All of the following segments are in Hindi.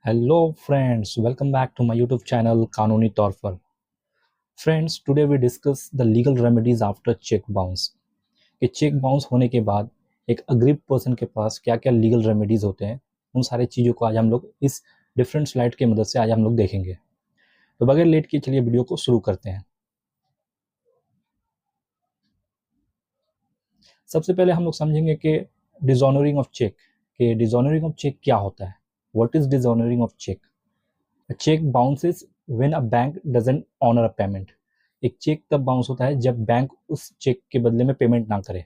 Hello friends, welcome back to my YouTube channel कानूनी तौर पर। Friends, today we discuss the legal remedies after check bounce। कि चेक बाउंस होने के बाद एक अग्रीव पर्सन के पास क्या क्या लीगल रेमेडीज होते हैं, उन सारी चीज़ों को आज हम लोग इस डिफरेंट स्लाइड की मदद से आज हम लोग देखेंगे। तो बगैर लेट किए चलिए वीडियो को शुरू करते हैं। सबसे पहले हम लोग समझेंगे कि डिसऑनरिंग ऑफ चेक, कि डिसऑनरिंग ऑफ चेक क्या होता है। What is dishonouring of cheque? A check bounces when a bank doesn't honor a payment। एक चेक तब बाउंस होता है जब बैंक उस चेक के बदले में पेमेंट ना करे।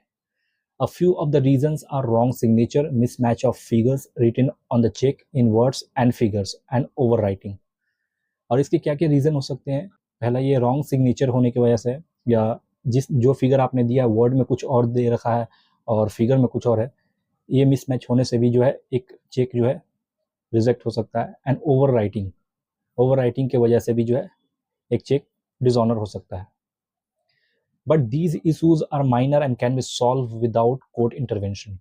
A few of the reasons are wrong signature, mismatch of figures written on the check in words and figures, and overwriting। और इसके क्या क्या रीज़न हो सकते हैं? पहला ये रॉन्ग सिग्नेचर होने की वजह से, या जो फिगर आपने दिया वर्ड में कुछ और दे रखा है और फिगर में कुछ और है, ये मिसमैच होने से भी जो है एक चेक जो है रिजेक्ट हो सकता है। एंड ओवर राइटिंग की वजह से भी जो है एक चेक डिसऑनर हो सकता है। But these issues are minor and can be solve without court intervention.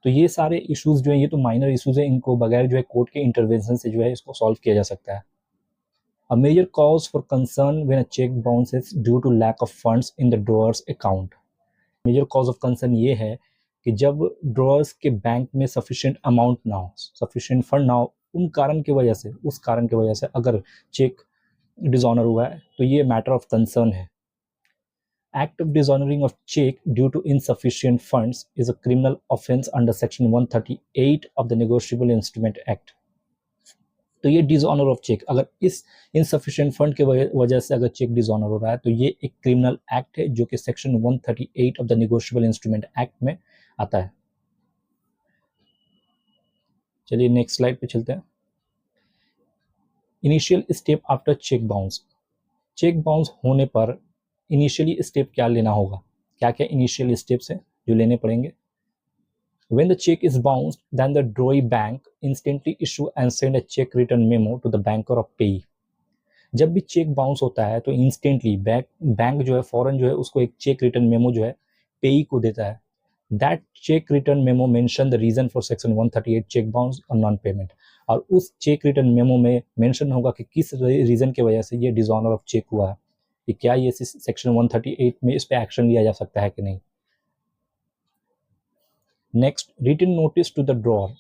तो ये सारे इश्यूज जो है ये तो माइनर इशूज है, इनको बगैर जो है कोर्ट के इंटरवेंशन से जो है इसको सॉल्व किया जा सकता है। A major cause for concern when a cheque bounces due to lack of funds in the drawer's account. Major cause of concern ये है कि जब ड्रॉअर्स के बैंक में सफिशिएंट अमाउंट ना हो, सफिशिएंट फंड ना हो, उस कारण की वजह से अगर चेक डिसऑनर हुआ है तो ये मैटर ऑफ कंसर्न है। Act of dishonoring of check due to insufficient funds is a criminal offense under section 138 of the Negotiable Instrument Act। तो ये डिसऑनर ऑफ चेक, अगर इस इनसफिशिएंट फंड के वजह से अगर चेक डिसऑनर हो रहा है तो ये एक क्रिमिनल एक्ट है जो कि section 138 of the negotiable instrument act में आता है। चलिए नेक्स्ट स्लाइड पे चलते हैं। Initial step after cheque bounce. Cheque bounce होने पर इनिशियली स्टेप क्या लेना होगा, क्या क्या इनिशियल स्टेप्स हैं जो लेने पड़ेंगे। When the check is bounced, then the drawee bank instantly issue and send a check return memo to the banker of payee। जब भी चेक बाउंस होता है तो इंस्टेंटली बैंक जो है फौरन जो है उसको एक चेक रिटर्न मेमो जो है पेई को देता है। That cheque return memo mention the reason for section 138 cheque bounce और नॉन पेमेंट। और उस चेक रिटर्न मेमो में मेंशन होगा कि किस रीजन की वजह से ये डिसऑनर ऑफ चेक हुआ है, कि क्या ये सेक्शन 138 में इस पे एक्शन लिया जा सकता है कि नहीं। Next, written notice to the drawer.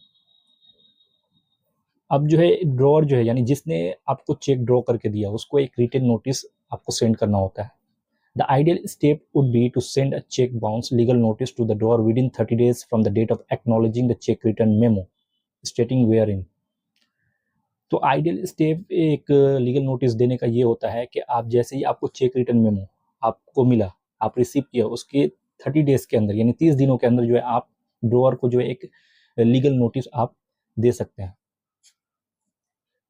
अब जो है ड्रॉअर जो है यानी जिसने आपको चेक ड्रॉ करके दिया उसको एक रिटन नोटिस आपको सेंड करना होता है। The ideal step would be to send a cheque bounce legal notice to the drawer within 30 days from the date of acknowledging the cheque return memo stating wherein. तो आइडियल स्टेप एक लीगल नोटिस देने का ये होता है कि आप जैसे ही आपको चेक रिटर्न मेमो आपको मिला, आप रिसीव किया, उसके 30 days के अंदर यानी 30 दिनों के अंदर जो है आप ड्रॉअर को जो है एक लीगल नोटिस आप दे सकते हैं,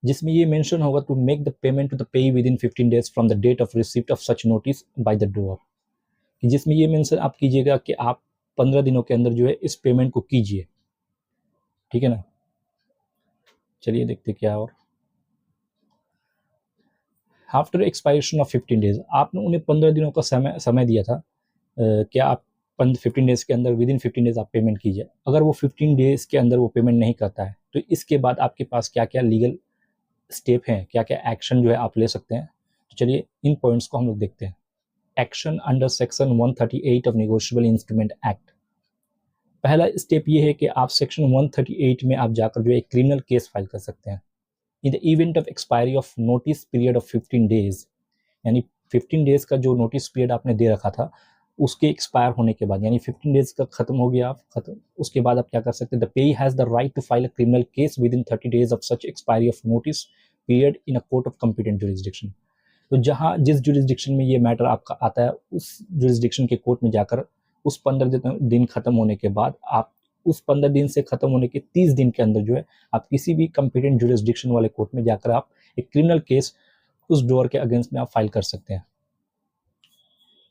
जिसमें ये मेंशन होगा to make the payment to the pay within 15 days from the date of receipt of such notice by the drawer. कि जिसमें ये मेंशन आप कीजिएगा कि आप 15 दिनों के अंदर जो है इस पेमेंट को कीजिए, ठीक है ना। चलिए देखते क्या। और आफ्टर एक्सपायरेशन ऑफ 15 days, आपने उन्हें 15 दिनों का समय दिया था कि आप 15 डेज के अंदर विद इन 15 डेज आप पेमेंट कीजिए। अगर वो 15 डेज के अंदर वो पेमेंट नहीं करता है तो इसके बाद आपके पास क्या क्या लीगल स्टेप हैं, क्या क्या एक्शन जो है आप ले सकते हैं। तो चलिए इन पॉइंट्स को हम लोग देखते हैं। Action under section 138 of negotiable instrument act. पहला स्टेप ये है कि आप सेक्शन 138 में आप जाकर जो है एक क्रिमिनल केस फाइल कर सकते हैं। In the event of expiry of notice period of 15 days, यानी 15 डेज का जो नोटिस पीरियड आपने दे रखा था उसके एक्सपायर होने के बाद, यानी 15 डेज का खत्म हो गया, आप खत्म, उसके बाद आप क्या कर सकते हैं। The payee has the right to file a criminal case within 30 days of such expiry of notice period in a court of competent jurisdiction. तो जहां जिस जुरिस्डिक्शन में ये मैटर आपका आता है उस जुरिस्डिक्शन के कोर्ट में जाकर उस 15 दिन खत्म होने के बाद आप उस 15 दिन से खत्म होने के 30 दिन के अंदर जो है आप किसी भी कॉम्पिटेंट जुरिस्डिक्शन वाले कोर्ट में जाकर आप एक क्रिमिनल केस उस ड्रॉअर के अगेंस्ट में आप फाइल कर सकते हैं।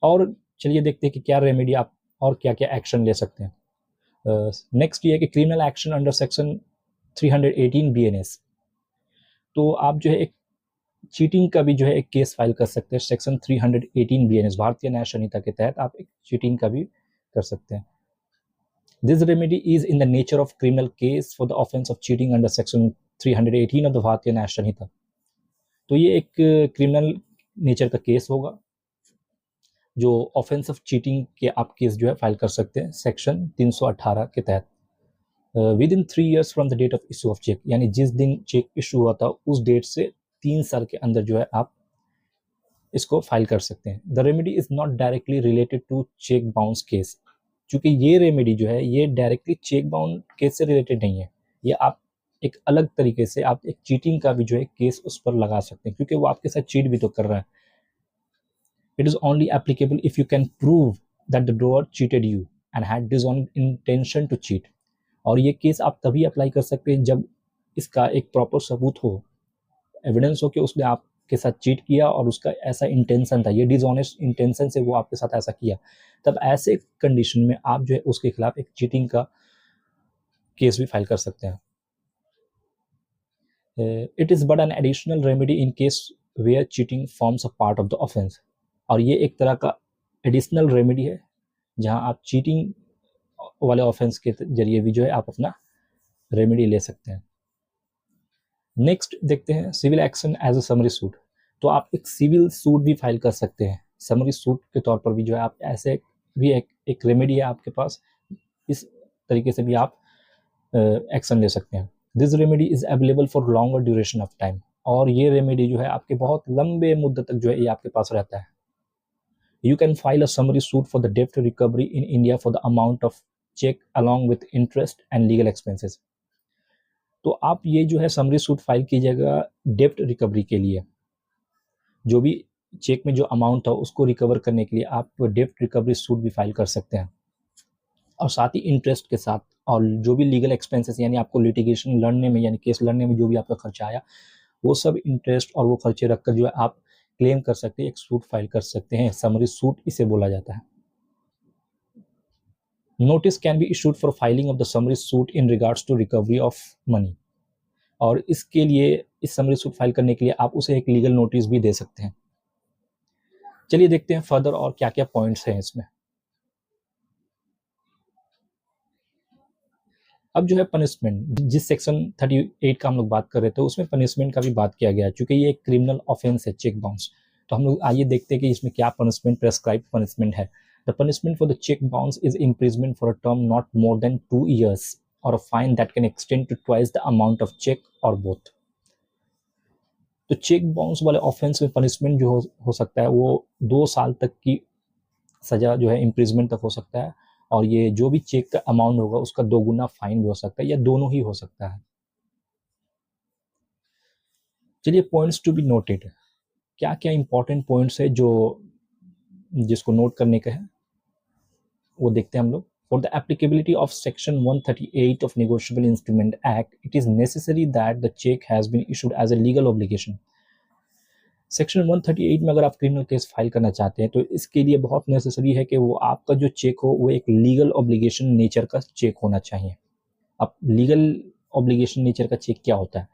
और चलिए देखते हैं कि क्या रेमेडी आप और क्या क्या एक्शन ले सकते हैं। नेक्स्ट ये है कि criminal action under section 318 BNS। तो आप जो है एक चीटिंग का भी जो है एक केस फाइल कर सकते हैं। सेक्शन 318 BNS भारतीय न्याय संहिता के तहत आप एक चीटिंग का भी कर सकते हैं। This remedy is in the nature of criminal case for the offence of cheating under section 318 of the भारतीय न्याय संहिता। तो ये एक क्रिमिनल नेचर का केस होगा जो ऑफेंस ऑफ चीटिंग के आप केस जो है फाइल कर सकते हैं सेक्शन 318 के तहत within 3 years from the date of issue of cheque, यानी जिस दिन चेक इशू हुआ था उस डेट से 3 साल के अंदर जो है आप इसको फाइल कर सकते हैं। The remedy is not directly related to cheque bounce case, क्योंकि ये रेमेडी जो है ये डायरेक्टली चेक बाउंस केस से रिलेटेड नहीं है। ये आप एक अलग तरीके से आप एक चीटिंग का भी जो है केस उस पर लगा सकते हैं, क्योंकि वो आपके साथ चीट भी तो कर रहा है। It is only applicable if you can prove that the drawer cheated you and had dishonest intention to cheat. और ये केस आप तभी अप्लाई कर सकते हैं जब इसका एक प्रॉपर सबूत हो, एविडेंस हो कि उसने आपके साथ चीट किया और उसका ऐसा इंटेंशन था, ये डिसऑनेस्ट इंटेंशन से वो आपके साथ ऐसा किया। तब ऐसे कंडीशन में आप जो है उसके खिलाफ एक चीटिंग का केस भी फाइल कर सकते हैं। It is but an additional remedy in case where cheating forms a part of the offence. और ये एक तरह का एडिशनल रेमेडी है जहां आप चीटिंग वाले ऑफेंस के जरिए भी जो है आप अपना रेमेडी ले सकते हैं। नेक्स्ट देखते हैं civil action as a summary suit. तो आप एक सिविल सूट भी फाइल कर सकते हैं समरी सूट के तौर पर भी जो है आप ऐसे भी एक रेमेडी है आपके पास, इस तरीके से भी आप एक्शन ले सकते हैं। This remedy is available for longer duration of time. और ये रेमेडी जो है आपके बहुत लंबे मुद्दत तक जो है ये आपके पास रहता है। You can file a summary suit for the debt recovery in India for the amount of check along with interest and legal expenses. तो आप ये जो है समरी सूट फाइल कीजिएगा डेप्ट रिकवरी के लिए, जो भी चेक में जो अमाउंट था उसको रिकवर करने के लिए आप डेप्ट रिकवरी सूट भी फाइल कर सकते हैं। और साथ ही इंटरेस्ट के साथ और जो भी लीगल एक्सपेंसेस यानी आपको लिटिगेशन लड़ने में यानी केस लड़ने में जो भी आपका खर्चा आया वो सब इंटरेस्ट और वो खर्चे रखकर जो है आप क्लेम कर सकते हैं, एक सूट फाइल कर सकते हैं। समरी सूट इसे बोला जाता है। Notice can be issued for filing of the summary suit in regards to recovery of money. और इसके लिए इस समरी सूट फाइल करने के लिए आप उसे एक लीगल नोटिस भी दे सकते हैं। चलिए देखते हैं फर्दर और क्या क्या पॉइंट्स हैं इसमें। अब जो है पनिशमेंट, जिस सेक्शन 38 का हम लोग बात कर रहे थे उसमें पनिशमेंट का भी बात किया गया, क्योंकि ये एक क्रिमिनल ऑफेंस है चेक बाउंस। तो हम लोग आइए देखते हैं कि इसमें क्या पनिशमेंट प्रेस्क्राइब पनिशमेंट है। The punishment for the cheque bounce is imprisonment for a term not more than 2 years और a fine that can extend to twice the amount of cheque और बोथ। तो चेक बाउंस वाले ऑफेंस में पनिशमेंट जो हो सकता है वो 2 साल तक की सजा जो है इम्प्रिजमेंट तक हो सकता है, और ये जो भी चेक का अमाउंट होगा उसका 2 गुना फाइन भी हो सकता है या दोनों ही हो सकता है। चलिए पॉइंट्स टू बी नोटेड, क्या क्या इंपॉर्टेंट पॉइंट्स है जो जिसको नोट करने का है वो देखते हैं हम लोग। For the applicability of section 138 of negotiable instrument act it is necessary that the cheque has been issued as a legal obligation. Section 138 में अगर आप क्रिमिनल केस फाइल करना चाहते हैं तो इसके लिए बहुत नेसेसरी है कि वो आपका जो चेक हो वो एक लीगल ऑब्लिगेशन नेचर का चेक होना चाहिए। अब लीगल ऑब्लिगेशन नेचर का चेक क्या होता है?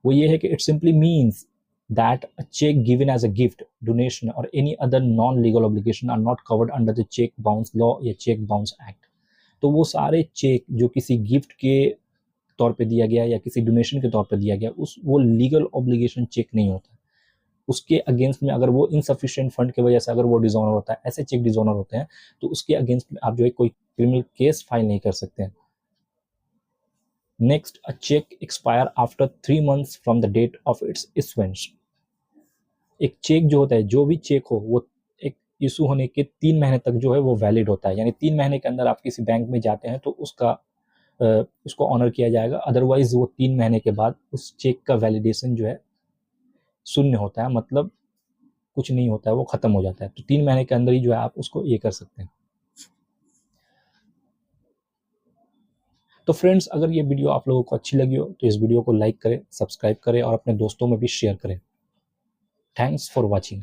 वो ये है कि it simply means that a check given as a gift, donation or any other non-legal obligation are not covered under the check bounce law या check bounce act। तो वो सारे चेक जो किसी गिफ्ट के तौर पे दिया गया या किसी डोनेशन के तौर पे दिया गया वो लीगल ऑब्लिगेशन चेक नहीं होता। उसके अगेंस्ट में अगर वो इनसफिशिएंट फंड की वजह से अगर वो डिसऑनर होता है, ऐसे चेक डिसऑनर होते हैं, तो उसके अगेंस्ट में आप जो है कोई क्रिमिनल केस फाइल नहीं कर सकते हैं। Next, a cheque expire after 3 months from the date of its issuance. एक चेक जो होता है, जो भी चेक हो वो एक इशू होने के 3 महीने तक जो है वो वैलिड होता है, यानी 3 महीने के अंदर आप किसी बैंक में जाते हैं तो उसको ऑनर किया जाएगा। अदरवाइज वो 3 महीने के बाद उस चेक का वैलिडेशन जो है शून्य होता है, मतलब कुछ नहीं होता है, वो खत्म हो जाता है। तो 3 महीने के अंदर ही जो है आप उसको ये कर सकते हैं। तो फ्रेंड्स, अगर ये वीडियो आप लोगों को अच्छी लगी हो तो इस वीडियो को लाइक करें, सब्सक्राइब करें और अपने दोस्तों में भी शेयर करें। Thanks for watching.